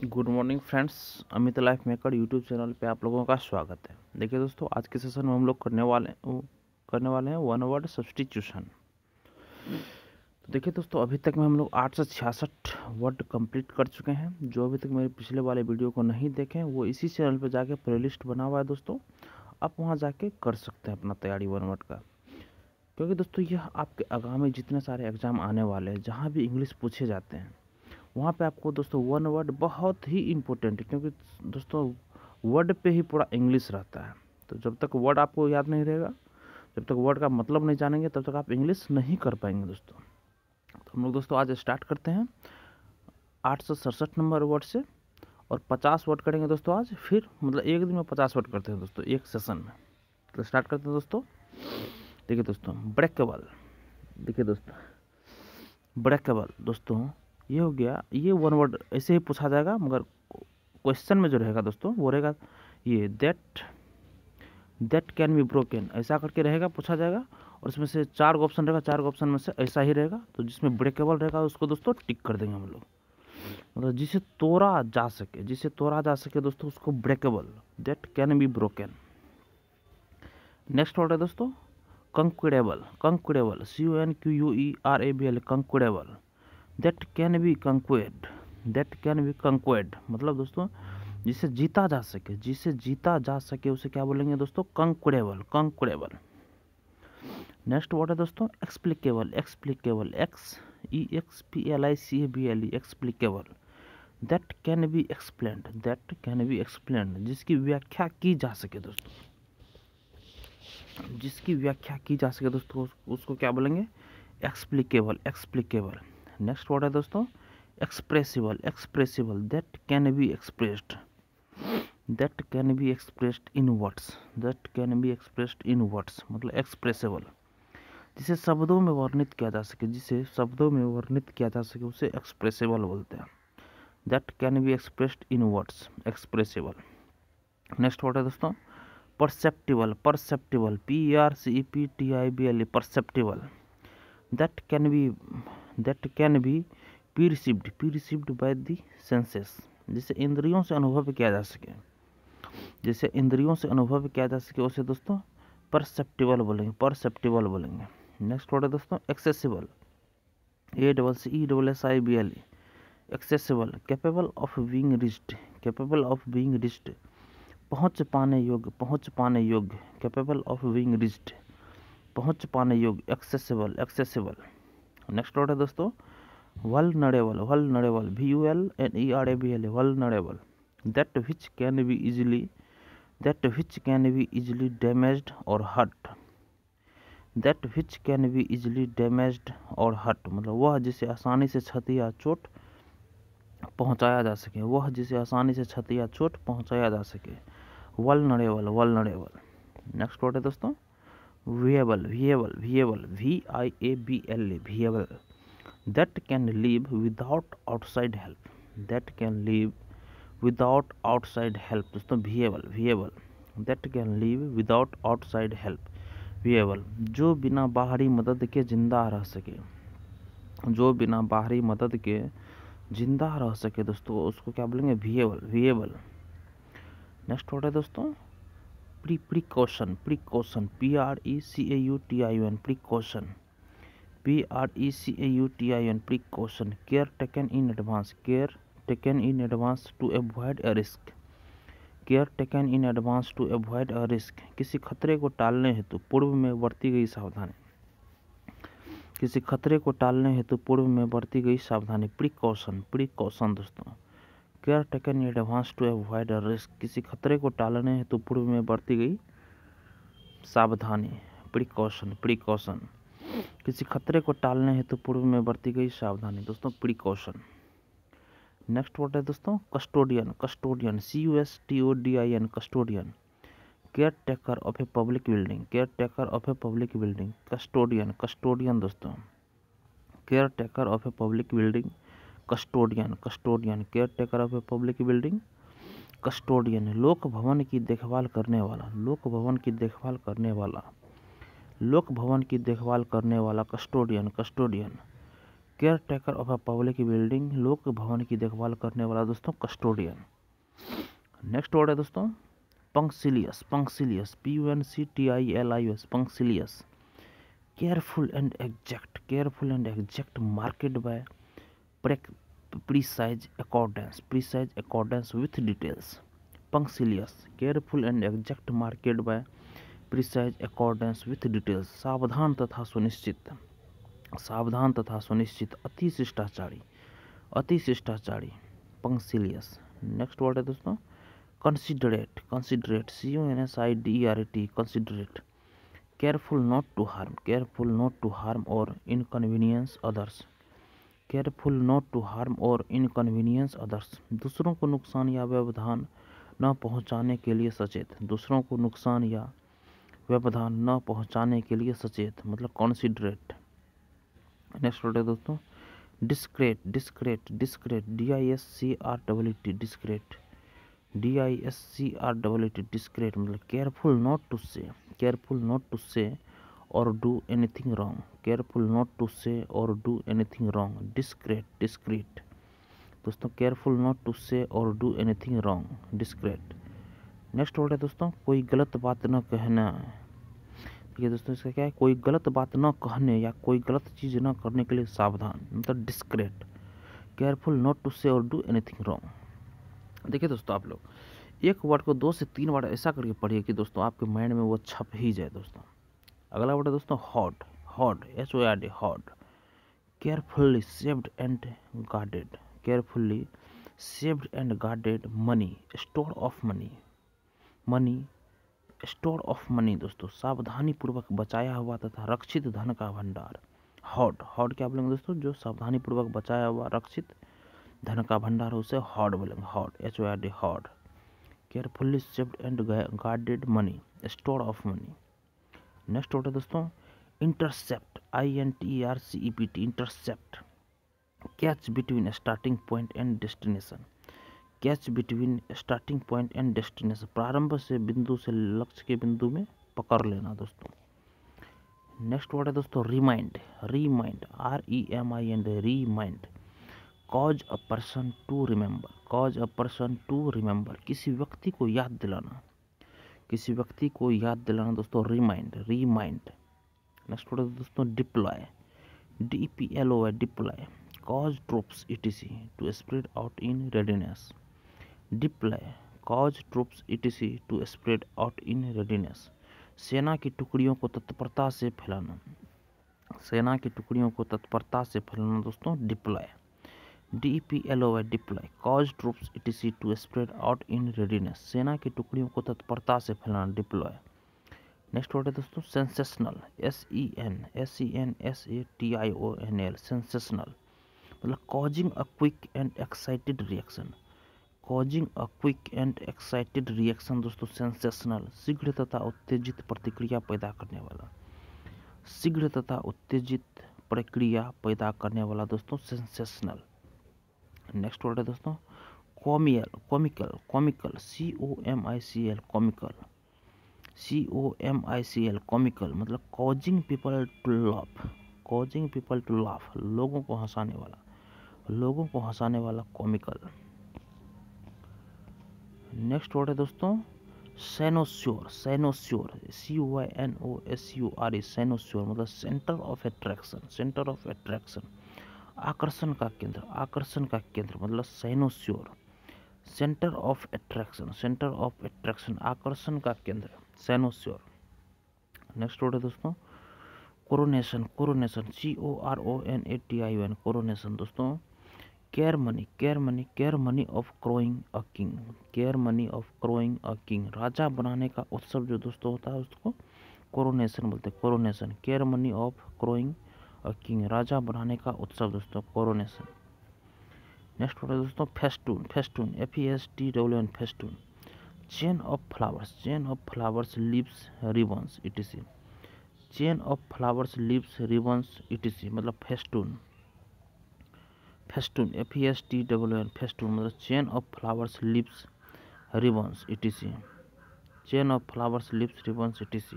Good morning friends, Amit life maker YouTube channel पे आप लोगों का स्वागत है। देखिए दोस्तों, आज के सेशन में हम लोग करने वाले हैं वन वर्ड सब्स्टिट्यूशन। तो देखिए दोस्तों, अभी तक में हम लोग 866 वर्ड कंप्लीट कर चुके हैं। जो अभी तक मेरे पिछले वाले वीडियो को नहीं देखें वो इसी चैनल पे जाके प्लेलिस्ट बना हुआ है दोस्तों, आप वहाँ जाके कर सकते हैं अपना तैयारी वन वर्ड का। क्योंकि दोस्तों यह आपके आगामी जितने सारे एग्जाम आने वाले हैं, जहाँ भी इंग्लिश पूछे जाते हैं, वहाँ पे आपको दोस्तों वन वर्ड बहुत ही इम्पोर्टेंट है। क्योंकि दोस्तों वर्ड पे ही पूरा इंग्लिश रहता है। तो जब तक वर्ड आपको याद नहीं रहेगा, जब तक वर्ड का मतलब नहीं जानेंगे, तब तक आप इंग्लिश नहीं कर पाएंगे दोस्तों। तो हम लोग दोस्तों आज स्टार्ट करते हैं 867 नंबर वर्ड से, और 50 वर्ड करेंगे दोस्तों आज। फिर मतलब एक दिन में 50 वर्ड करते हैं दोस्तों एक सेशन में। तो स्टार्ट करते हैं दोस्तों। देखिए दोस्तों, ब्रेकेबल। देखिए दोस्तों, ब्रेकेबल दोस्तों ये हो गया। ये वन वर्ड ऐसे ही पूछा जाएगा, मगर क्वेश्चन में जो रहेगा दोस्तों वो रहेगा ये दैट कैन बी ब्रोकन, ऐसा करके रहेगा, पूछा जाएगा। और इसमें से 4 ऑप्शन रहेगा, 4 ऑप्शन में से ऐसा ही रहेगा। तो जिसमें ब्रेकेबल रहेगा उसको दोस्तों टिक कर देंगे हम लोग। मतलब जिसे तोड़ा जा सके, जिसे तोड़ा जा सके दोस्तों, उसको breakable, that can be broken. Next word है दोस्तों conquerable. Conquerable, CONQUERABL, conquerable, that can be conquered, that can be conquered. मतलब दोस्तों जिसे जीता जा सके, जिसे जीता जा सके उसे क्या बोलेंगे दोस्तों? कंक्वेडेबल, कंक्वेडेबल। नेक्स्ट वर्ड है दोस्तों explicable. Explicable, XEXPLICABLE, explicable, that can be explained, that can be explained, जिसकी व्याख्या की जा सके दोस्तों, जिसकी व्याख्या की जा सके दोस्तों, उसको क्या बोलेंगे? एक्सप्लिकेबल, एक्सप्लिकेबल। नेक्स्ट वर्ड है दोस्तों expressible. Expressible, that can be expressed, that can be expressed in words, that can be expressed in words. मतलब एक्सप्रेसिबल, जिसे शब्दों में वर्णित किया जा सके, जिसे शब्दों में वर्णित किया जा सके उसे एक्सप्रेसिबल बोलते हैं। That can be expressed in words, expressible. Next word है दोस्तों perceptible. Perceptible, PERCEPTIBLE, perceptible, that can be perceived by the senses, जिसे इंद्रियों से अनुभव किया जा सके, जिसे इंद्रियों से अनुभव किया जा सके उसे दोस्तों परसेप्टिबल बोलेंगे, परसेप्टिबल बोलेंगे। नेक्स्ट वर्ड है दोस्तों accessible. ACCESSIBLE, accessible, capable of being reached, capable of being reached, पहुँच पाने योग्य, पहुँच पाने योग्य, कैपेबल ऑफ बीइंग रिच्ड, पहुँच पाने योग्य, एक्सेसिबल, एक्सेसिबल। नेक्स्ट वर्ड है दोस्तों vulnerable. Vulnerable, VULNERABLE, vulnerable, that which can be easily damaged और hurt, that which can be easily damaged और हर्ट। मतलब वह जिसे आसानी से क्षति या चोट पहुंचाया जा सके, वह जिसे आसानी से क्षति या चोट पहुंचाया जा सके, वल्नरेबल, वल्नरेबल। नेक्स्ट वर्ड है दोस्तों viable. Viable, viable, VIABLE, viable, that can live without outside help, that can live without outside help. दोस्तों viable, viable, that can live without outside help, viable, जो बिना बाहरी मदद के जिंदा रह सके, जो बिना बाहरी मदद के जिंदा रह सके दोस्तों, उसको क्या बोलेंगे? विएबल, विएबल। नेक्स्ट वर्ड है दोस्तों precaution. Precaution, PRECAUTION, precaution, PRECAUTION, precaution, care taken in advance, care taken in advance to avoid a risk, care taken in advance to avoid a risk, किसी खतरे को टालने हेतु पूर्व में बरती गई सावधानी, किसी खतरे को टालने हेतु पूर्व में बरती गई सावधानी, प्रिकॉशन, प्रिकॉशन दोस्तों, care taken in advance to avoid a risk, किसी खतरे को टालने हेतु पूर्व में बरती गई सावधानी, प्रिकॉशन, प्रिकॉशन, किसी खतरे को टालने हेतु पूर्व में बरती गई सावधानी दोस्तों, प्रिकॉशन। नेक्स्ट वर्ड है दोस्तों custodian. Custodian, CUSTODIN, custodian, caretaker of a public building, caretaker of a public building, custodian, custodian दोस्तों, caretaker of a public building, custodian, custodian, caretaker of a public building, custodian, लोक भवन की देखभाल करने वाला, लोक भवन की देखभाल करने वाला, लोक भवन की देखभाल करने वाला, custodian, custodian, caretaker of a public building, लोक भवन की देखभाल करने वाला दोस्तों कस्टोडियन। नेक्स्ट वर्ड है दोस्तों punctilious, punctilious PUNCTILIUS, punctilious, careful and exact, careful and exact marked by precise accordance with details, punctilious, careful and exact marked by precise accordance with details, सावधान तथा सुनिश्चित, सावधान तथा सुनिश्चित, अति शिष्टाचारी, अति शिष्टाचारी, punctilious। नेक्स्ट वर्ड है दोस्तों considerate, considerate CONSIDERATE, considerate, careful not to harm, careful not to harm or inconvenience others, careful not to harm or inconvenience others, दूसरों को नुकसान या व्यवधान न पहुंचाने के लिए सचेत, दूसरों को नुकसान या व्यवधान न पहुंचाने के लिए सचेत, मतलब कॉन्सिडरेट। नेक्स्ट वर्ड है दोस्तों discreet, discreet, discreet DISCRET, discreet DISCRET, discreet, मतलब careful not to say, careful not to say or do anything wrong, careful not to say or do anything wrong, discreet, discreet दोस्तों, careful not to say or do anything wrong, discreet. Next word है दोस्तों कोई गलत बात न कहना, ये दोस्तों इसका क्या है, कोई गलत बात न कहने या कोई गलत चीज़ न करने के लिए सावधान, मतलब discrete, careful not to say or do anything wrong. देखिए दोस्तों आप लोग एक वर्ड को 2 से 3 बार ऐसा करके पढ़िए कि दोस्तों आपके माइंड में वो छप ही जाए दोस्तों। अगला वर्ड है दोस्तों hot, hot HORD, hot, carefully saved and guarded, carefully saved and guarded money, store of money, money store of money दोस्तों, सावधानी पूर्वक बचाया हुआ तथा रक्षित धन का भंडार। हॉट, हॉट क्या बोलेंगे दोस्तों, जो सावधानी पूर्वक बचाया हुआ रक्षित धन का भंडार है उसे हॉट बोलेंगे, hot HORD, hot, carefully saved and guarded money, store of money. Next word है दोस्तों intercept, INTERCEPT, intercept, catch between starting point and destination, catch between starting point and destination, प्रारंभ से बिंदु से लक्ष्य के बिंदु में पकड़ लेना दोस्तों। नेक्स्ट वर्ड है दोस्तों remind, remind REMIND, remind, cause a person to remember, cause a person to remember, किसी व्यक्ति को याद दिलाना, किसी व्यक्ति को याद दिलाना दोस्तों, रिमाइंड, रिमाइंड। नेक्स्ट वर्ड है दोस्तों deploy, DEPLOY, deploy, cause troops ETC to spread out in readiness, deploy, cause troops ETC to spread out in readiness, सेना की टुकड़ियों को तत्परता से फैलाना, सेना की टुकड़ियों को तत्परता से फैलाना दोस्तों, deploy, DEPLOY, deploy, cause troops ETC to spread out in readiness, सेना की टुकड़ियों को तत्परता से फैलाना, डिप्लॉय। नेक्स्ट वर्ड है दोस्तों सेंसेशनल, SENSATIONL, सेंसेशनल, मतलब causing a quick and excited reaction, causing a quick and excited reaction दोस्तों, सेंसेशनल, शीघ्र तथा उत्तेजित प्रतिक्रिया पैदा करने वाला, शीघ्र तथा उत्तेजित प्रक्रिया पैदा करने वाला दोस्तों, सेंसेशनल। नेक्स्ट वर्ड है दोस्तों कॉमियल, comical, comical COMICL, comical, COMICL, comical, मतलब causing people to laugh, causing people to laugh, लोगों को हंसाने वाला, लोगों को हंसाने वाला, कॉमिकल। नेक्स्ट वर्ड है दोस्तों सैनोस्योर, सैनोस्योर CYNOSURE, सैनोस्योर, मतलब centre of attraction, centre of attraction, आकर्षण का केंद्र, आकर्षण का केंद्र, मतलब cynosure, centre of attraction, centre of attraction, आकर्षण का केंद्र, सैनोस्योर। नेक्स्ट वर्ड है दोस्तों कोरोनेशन, कोरोनेशन CORONATION, कोरोनेशन दोस्तों ceremony, ceremony, ceremony of crowning a king, ceremony of crowning a king, राजा बनाने का उत्सव जो दोस्तों होता है उसको कोरोनेशन बोलते हैं, coronation, ceremony of crowning a king, राजा बनाने का उत्सव दोस्तों, कोरोनेशन। नेक्स्ट वर्ड है दोस्तों festoon, festoon FESTUN, festoon, chain of flowers, chain of flowers leaves ribbons ETC, chain of flowers leaves ribbons ETC, मतलब फेस्टून, फेस्टून FESTUN, फेस्टून, मतलब chain of flowers leaves ribbons ETC, chain of flowers leaves ribbons ETC,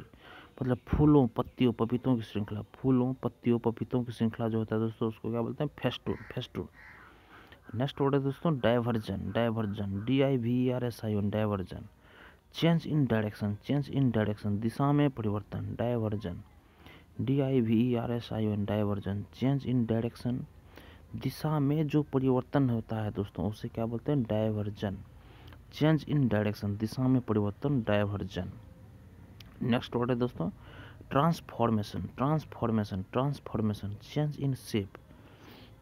मतलब फूलों पत्तियों पपीतों की श्रृंखला, फूलों पत्तियों पपीतों की श्रृंखला जो होता है दोस्तों उसको क्या बोलते हैं, फेस्टून, फेस्टून। नेक्स्ट वर्ड है दोस्तों diversion, diversion, DIVERSION, diversion. Change in direction, change in direction, दिशा में परिवर्तन, diversion, DIVERSION, diversion. Change in direction, दिशा में जो परिवर्तन होता है दोस्तों उसे क्या बोलते हैं, डाइवर्जन। चेंज इन डायरेक्शन, दिशा में परिवर्तन, डाइवर्जन। नेक्स्ट वर्ड है दोस्तों transformation, transformation, transformation. Change in shape,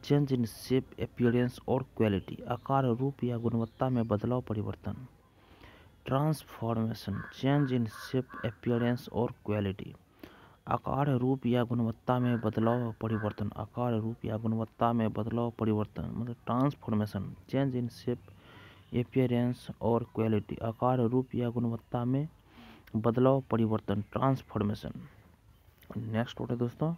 change in shape, appearance और क्वालिटी, आकार रूप या गुणवत्ता में बदलाव परिवर्तन। Transformation, change in shape, appearance और क्वालिटी, आकार रूप या गुणवत्ता में बदलाव परिवर्तन, आकार रूप या गुणवत्ता में बदलाव परिवर्तन। मतलब transformation, change in shape, appearance और क्वालिटी, आकार रूप या गुणवत्ता में बदलाव परिवर्तन, ट्रांसफॉर्मेशन। नेक्स्ट वर्ड है दोस्तों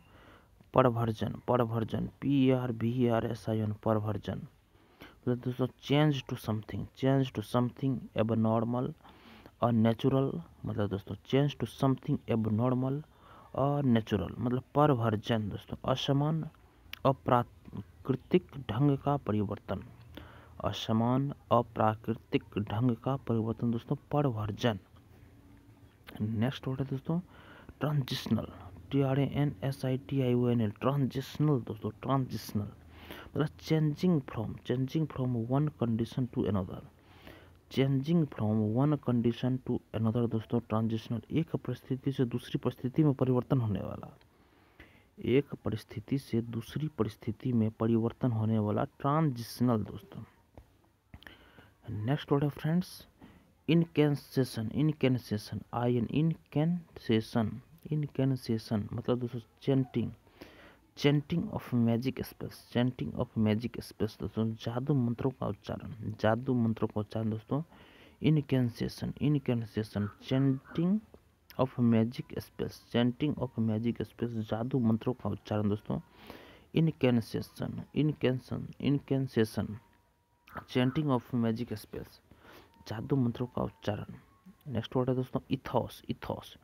परवर्जन, परवर्जन, PERVERSION, परवर्जन। मतलब दोस्तों change to something, change to something abnormal or natural. मतलब दोस्तों change to something abnormal or natural. मतलब परवर्जन दोस्तों असमान अप्राकृतिक ढंग का परिवर्तन, असमान अप्राकृतिक ढंग का परिवर्तन दोस्तों परवर्जन। नेक्स्ट वर्ड है दोस्तों ट्रांजिशनल, TRANSITIONL, ट्रांजिशनल दोस्तों, ट्रांजिशनल मतलब changing from one condition to another, changing from one condition to another दोस्तों ट्रांजिशनल। एक परिस्थिति से दूसरी परिस्थिति में परिवर्तन होने वाला, एक परिस्थिति से दूसरी परिस्थिति में परिवर्तन होने वाला ट्रांजिशनल दोस्तों। नेक्स्ट वर्ड है फ्रेंड्स इनकैंसेशन, इनकैंसेशन, इनकैंसेशन, इनकैंसेशन मतलब दोस्तों chanting, chanting of magic spells, chanting of magic spells दोस्तों जादू मंत्रों का उच्चारण, जादू मंत्रों का उच्चारण दोस्तों incantation, incantation, chanting of magic spells, chanting of magic spells जादू मंत्रों का उच्चारण दोस्तों incantation, incantation, incantation, chanting of magic spells जादू मंत्रों का उच्चारण। नेक्स्ट वर्ड है दोस्तों ethos, ethos,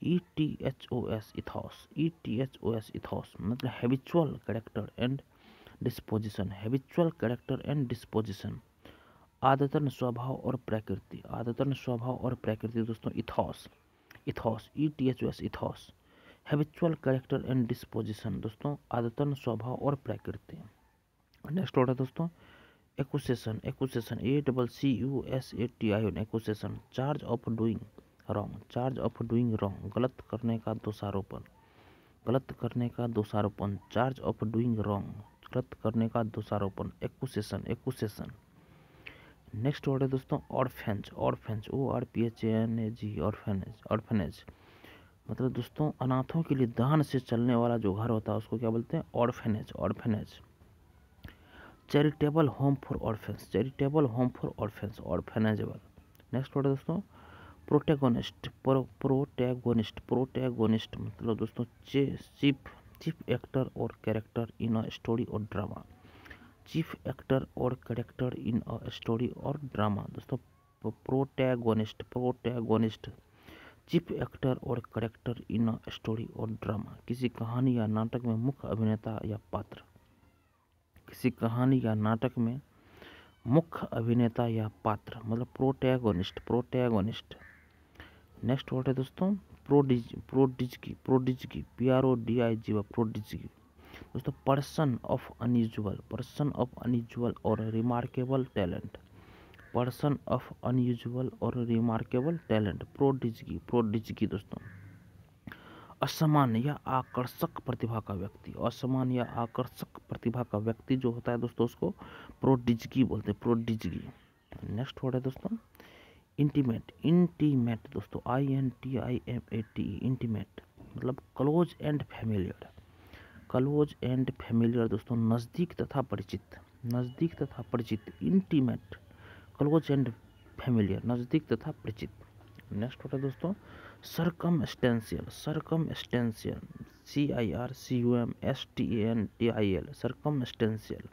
ETHOS, ethos, ETHOS, ethos मतलब habitual character and disposition, habitual character and disposition, आदतन स्वभाव और प्रकृति, आदतन स्वभाव और प्रकृति दोस्तों ethos, ethos, ETHOS, ethos, habitual character and disposition दोस्तों आदतन स्वभाव और प्रकृति। नेक्स्ट वर्ड है दोस्तों accusation, accusation, ACCUSATION, accusation, charge of doing wrong, charge of doing wrong गलत करने का दोषारोपण, गलत करने का दोषारोपण, चार्ज ऑफ डूइंग रॉन्ग गलत करने का दोषारोपण, एक्यूसेशन, एक्यूसेशन। नेक्स्ट वर्ड है दोस्तों ऑर्फेंज, ऑर्फेंज, ORPHANAG, ऑर्फेनेज, ऑर्फेनेज मतलब दोस्तों अनाथों के लिए दान से चलने वाला जो घर होता है उसको क्या बोलते हैं, orphanage, orphanage. Charitable home for orphans, charitable home for orphans, ऑर्फेनेजेबल। नेक्स्ट वर्ड है दोस्तों प्रोटैगोनिस्ट, प्रोटैगोनिस्ट, प्रोटैगोनिस्ट मतलब दोस्तों चीफ, चीफ एक्टर और कैरेक्टर इन अ स्टोरी और ड्रामा, चीफ एक्टर और कैरेक्टर इन अ स्टोरी और ड्रामा दोस्तों प्रोटैगोनिस्ट, प्रोटैगोनिस्ट, चीफ एक्टर और कैरेक्टर इन अ स्टोरी और ड्रामा, किसी कहानी या नाटक में मुख्य अभिनेता या पात्र, किसी कहानी या नाटक में मुख्य अभिनेता या पात्र मतलब प्रोटैगोनिस्ट, प्रोटैगोनिस्ट। नेक्स्ट वर्ड है दोस्तों prodigy, prodigy, prodigy, PRODIG, prodigy दोस्तों person of unusual, person of unusual और remarkable talent, person of unusual और रिमार्केबल टैलेंट, प्रोडिजी, प्रोडिजी दोस्तों असामान्य या आकर्षक प्रतिभा का व्यक्ति, असामान्य या आकर्षक प्रतिभा का व्यक्ति जो होता है दोस्तों उसको प्रोडिजी बोलते हैं, प्रोडिजी। नेक्स्ट वर्ड है दोस्तों इंटीमेट, इंटीमेट दोस्तों INTIMATE, इंटीमेट मतलब close and familiar, close and familiar दोस्तों नज़दीक तथा परिचित, नज़दीक तथा परिचित, इंटीमेट, क्लोज एंड फैमिलियर नज़दीक तथा परिचित। नेक्स्ट होता है दोस्तों circumstantial, circumstantial, CIRCUMSTANTIL, circumstantial,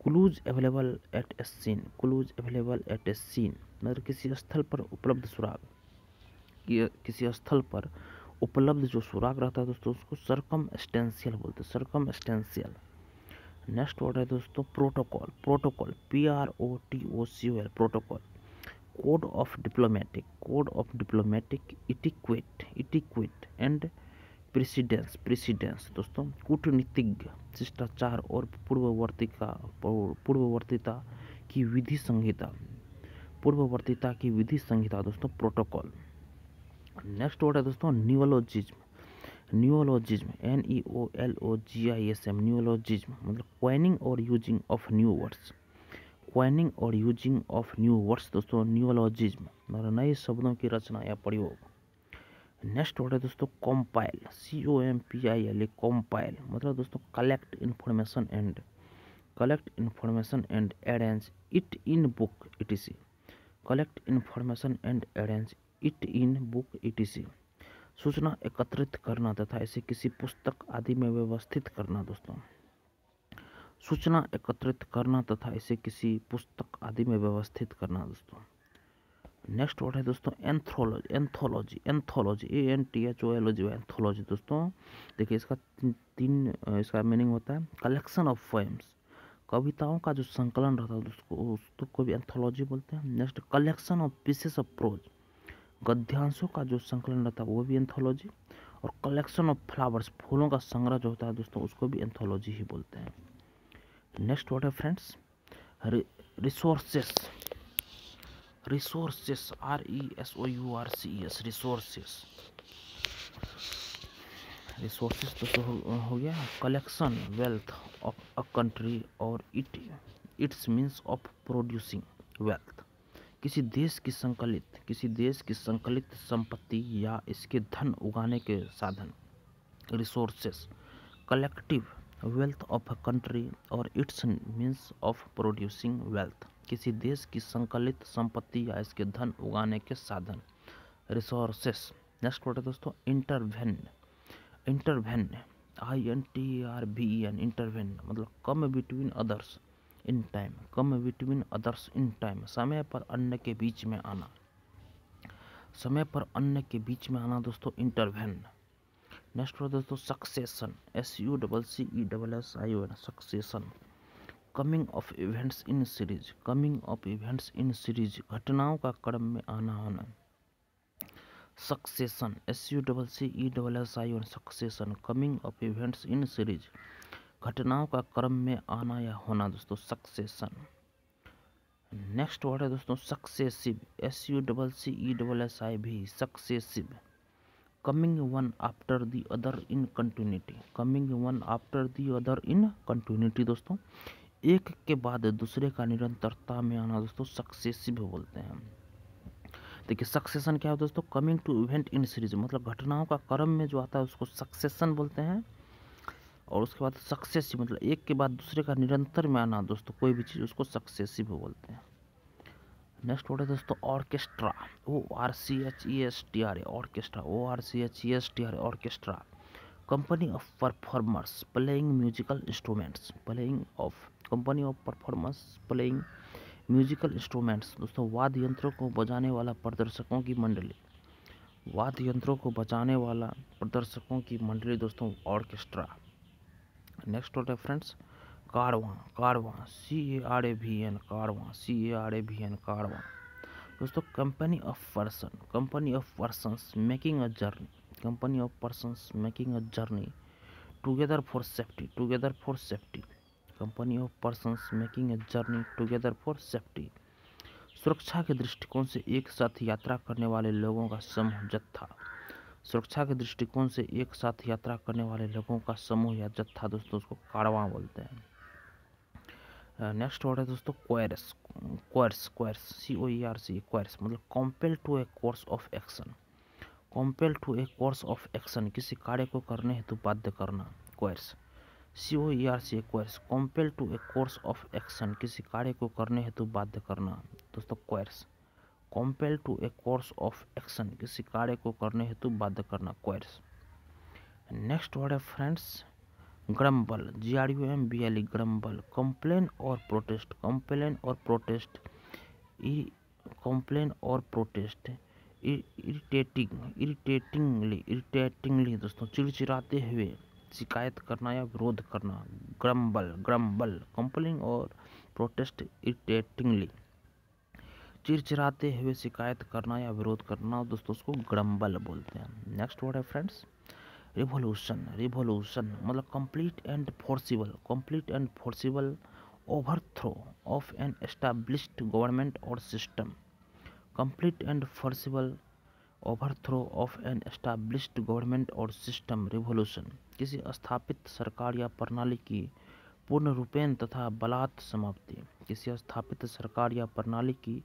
clues available at a scene, clues available at a scene मतलब किसी स्थल पर उपलब्ध सुराग, किसी स्थल पर उपलब्ध जो सुराग रहता है दोस्तों उसको सर्कमस्टेंशियल बोलते हैं, सर्कमस्टेंशियल। नेक्स्ट वर्ड है दोस्तों protocol, protocol PROTOCOL, protocol. Code of diplomatic, code of diplomatic, etiquette and precedence, precedence दोस्तों कूटनीतिज्ञ, शिष्टाचार और पूर्ववर्तीता की विधि संहिता, पूर्ववर्तीता की विधि संहिता दोस्तों प्रोटोकॉल। नेक्स्ट वर्ड है दोस्तों न्यूअलोजिज्म, न्यूअलोजिज्म NEOLOGISM, न्यूअलोजिज्म मतलब क्वाइनिंग और using of new words, coining और यूजिंग ऑफ न्यू वर्ड्स दोस्तों न्यूअलोजिज्म मतलब नए शब्दों की रचना या प्रयोग। नेक्स्ट वर्ड है दोस्तों कंपाइल, COMPIL, कंपाइल मतलब दोस्तों collect information and arrange it in book ETC, collect information and arrange it in book ETC। सूचना एकत्रित करना तथा इसे किसी पुस्तक आदि में व्यवस्थित करना दोस्तों, सूचना एकत्रित करना तथा इसे किसी पुस्तक आदि में व्यवस्थित करना दोस्तों। नेक्स्ट वर्ड है दोस्तों anthology, anthology, anthology ANTHOLOGY, anthology दोस्तों देखिए इसका इसका मीनिंग होता है कलेक्शन ऑफ पोएम्स, कविताओं का जो संकलन रहता है उसको भी एंथोलॉजी बोलते हैं। Next collection of pieces of prose, गद्यांशों का जो संकलन रहता है वो भी एंथोलॉजी। और कलेक्शन ऑफ फ्लावर्स, फूलों का संग्रह जो होता है दोस्तों उसको भी एंथोलॉजी ही बोलते हैं। नेक्स्ट वर्ड है friends resources, resources RESOURCES, resources, resources दोस्तों हो गया collection wealth of a country और its means of producing wealth, किसी देश की संकलित संपत्ति या इसके धन उगाने के साधन। Resources collective wealth of a country और its means of producing wealth, किसी देश की संकलित संपत्ति या इसके धन उगाने के साधन। रिसोर्सेस। नेक्स्ट वर्ड है दोस्तों इंटरवेन, इंटरवेन INTERVEN, इंटरवेन मतलब come between others in time, come between others in time समय पर अन्य के बीच में आना, समय पर अन्य के बीच में आना दोस्तों इंटरवेन। नेक्स्ट वर्ड दोस्तों succession SUCCESSION, succession coming of events in series, coming of events in series घटनाओं का क्रम में आना होना। Succession SUCCESSION, succession coming of events in series घटनाओं का क्रम में आना या होना दोस्तों सक्सेशन। नेक्स्ट वर्ड है दोस्तों successive SUCCESSIV, successive coming one after the other in continuity, coming one after the other in continuity दोस्तों एक के बाद दूसरे का निरंतरता में आना दोस्तों सक्सेसिव बोलते हैं। देखिए सक्सेशन क्या है दोस्तों coming to event in series मतलब घटनाओं का क्रम में जो आता है उसको सक्सेशन बोलते हैं। और उसके बाद सक्सेसिव मतलब एक के बाद दूसरे का निरंतर में आना दोस्तों कोई भी चीज़ उसको सक्सेसिव बोलते हैं। नेक्स्ट वर्ड है दोस्तों orchestra ORCHESTRA, orchestra ORCHESTRA, orchestra company of performers playing musical instruments, playing of company of performers playing musical instruments दोस्तों वाद्य यंत्रों को बजाने वाला प्रदर्शकों की मंडली, वाद्य यंत्रों को बजाने वाला प्रदर्शकों की मंडली दोस्तों ऑर्केस्ट्रा। नेक्स्ट वर्ड है फ्रेंड्स कारवां, कारवां CARAVN, कारवां CARAVN, कारवां दोस्तों company of person, company of persons making a journey, company of persons making a journey together for safety, together for safety company of persons making a journey together for safety सुरक्षा के दृष्टिकोण से एक साथ यात्रा करने वाले लोगों का समूह जत्था, सुरक्षा के दृष्टिकोण से एक साथ यात्रा करने वाले लोगों का समूह या जत्था दोस्तों उसको कारवां बोलते हैं। नेक्स्ट वर्ड है दोस्तों क्वेरस, क्वेरस COERC, क्वेरस मतलब compel to a course of action, compel to a course of action किसी कार्य को करने हेतु बाध्य करना। Coerce COERC, coerce compel to a course of action किसी कार्य को करने हेतु बाध्य करना दोस्तों coerce compel to a course of action किसी कार्य को करने हेतु बाध्य करना क्वेरस। नेक्स्ट वर्ड है friends grumble GRUMBLE, grumble complain और प्रोटेस्ट, कंप्लेन और प्रोटेस्ट कंप्लेन और प्रोटेस्ट इरिटेटिंगली दोस्तों चिड़चिड़ाते हुए शिकायत करना या विरोध करना, ग्रम्बल, कंप्लेन और प्रोटेस्ट इरिटेटिंगली, चिड़चिड़ाते हुए शिकायत करना या विरोध करना दोस्तों उसको ग्रम्बल बोलते हैं। नेक्स्ट वर्ड है फ्रेंड्स रिवोल्यूशन मतलब complete and forcible overthrow of an established government और system. Complete and forcible overthrow of an established government और सिस्टम। रिवोल्यूशन किसी स्थापित सरकार या प्रणाली की पूर्ण रूपेण तथा बलात् समाप्ति। किसी स्थापित सरकार या प्रणाली की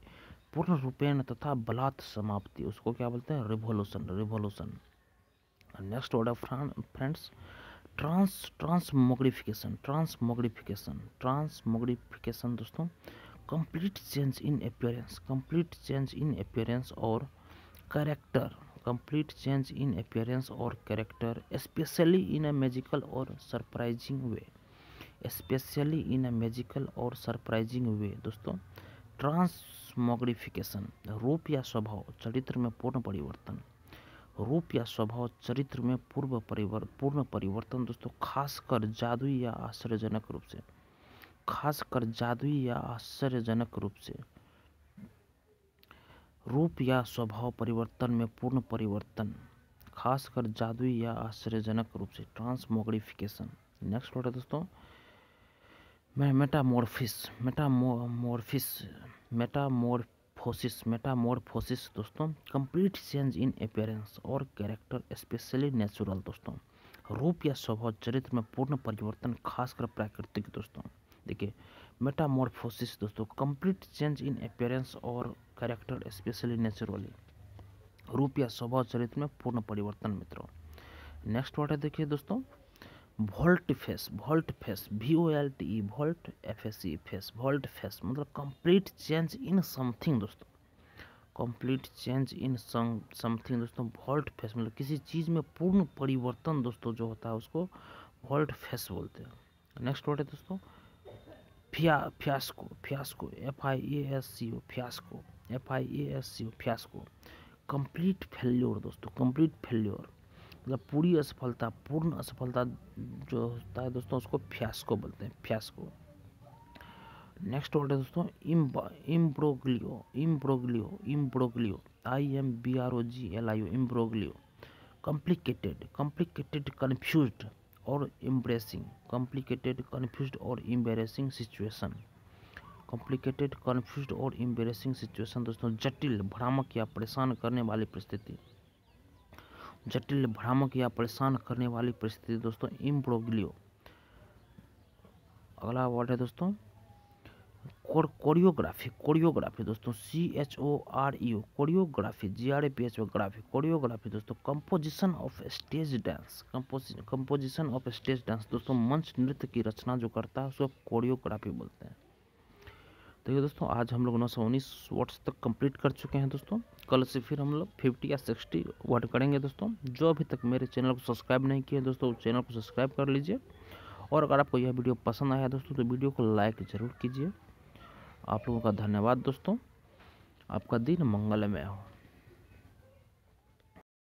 पूर्ण रूपेण तथा बलात् समाप्ति, उसको क्या बोलते हैं? रिवोल्यूशन। नेक्स्ट वर्ड है फ्रेंड्स ट्रांसमोग्रिफिकेशन दोस्तों कंप्लीट चेंज इन अपीयरेंस और character specially in a magical और सरप्राइजिंग वे दोस्तों। ट्रांसमोग्रिफिकेशन रूप या स्वभाव चरित्र में पूर्ण परिवर्तन, पूर्ण परिवर्तन दोस्तों, खासकर जादुई या आश्चर्यजनक रूप से रूप या स्वभाव परिवर्तन में पूर्ण परिवर्तन, खासकर जादुई या आश्चर्यजनक रूप से। ट्रांसमोग्रिफिकेशन। नेक्स्ट वर्ड है दोस्तों मेटामॉर्फोसिस दोस्तों कंप्लीट चेंज इन अपीयरेंस और कैरेक्टर स्पेशली नेचुरल दोस्तों। रूप या स्वभाव चरित्र में पूर्ण परिवर्तन, खासकर प्राकृतिक दोस्तों। देखिए मेटामॉर्फोसिस दोस्तों कंप्लीट चेंज इन अपीयरेंस और कैरेक्टर स्पेशली नेचुरली, रूप या स्वभाव चरित्र में पूर्ण परिवर्तन मित्रों। नेक्स्ट वर्ड है देखिए दोस्तों volt face VOLTE volt FACE face, volt face मतलब कंप्लीट चेंज इन समथिंग दोस्तों, वोल्ट फेस मतलब किसी चीज़ में पूर्ण परिवर्तन दोस्तों जो होता है उसको वोल्ट फेस बोलते हैं। नेक्स्ट वर्ड है दोस्तों फियास्को फियास्को कंप्लीट फेल्योर दोस्तों, मतलब पूर्ण असफलता जो होता है दोस्तों उसको फियास्को बोलते हैं, फियास्को। नेक्स्ट वर्ड है दोस्तों इम्ब्रोग्लियो IMBROGLIO इम्ब्रोग्लियो कॉम्प्लिकेटेड कन्फ्यूज्ड और एम्बैरेसिंग सिचुएशन दोस्तों जटिल, भ्रामक या परेशान करने वाली परिस्थिति दोस्तों इम्ब्रोग्लियो। अगला वर्ड है दोस्तों कोरियोग्राफी दोस्तों CHOREO कोरियोग्राफी कोरियोग्राफी दोस्तों कंपोजिशन ऑफ स्टेज डांस दोस्तों मंच नृत्य की रचना जो करता है उसको कोरियोग्राफी बोलते हैं। देखिए दोस्तों आज हम लोग 919 वर्ड्स तक कंप्लीट कर चुके हैं दोस्तों। कल से फिर हम लोग 50 या 60 वर्ड करेंगे दोस्तों। जो अभी तक मेरे चैनल को सब्सक्राइब नहीं किए दोस्तों चैनल को सब्सक्राइब कर लीजिए, और अगर आपको यह वीडियो पसंद आया दोस्तों तो वीडियो को लाइक ज़रूर कीजिए। आप लोगों का धन्यवाद दोस्तों, आपका दिन मंगलमय हो।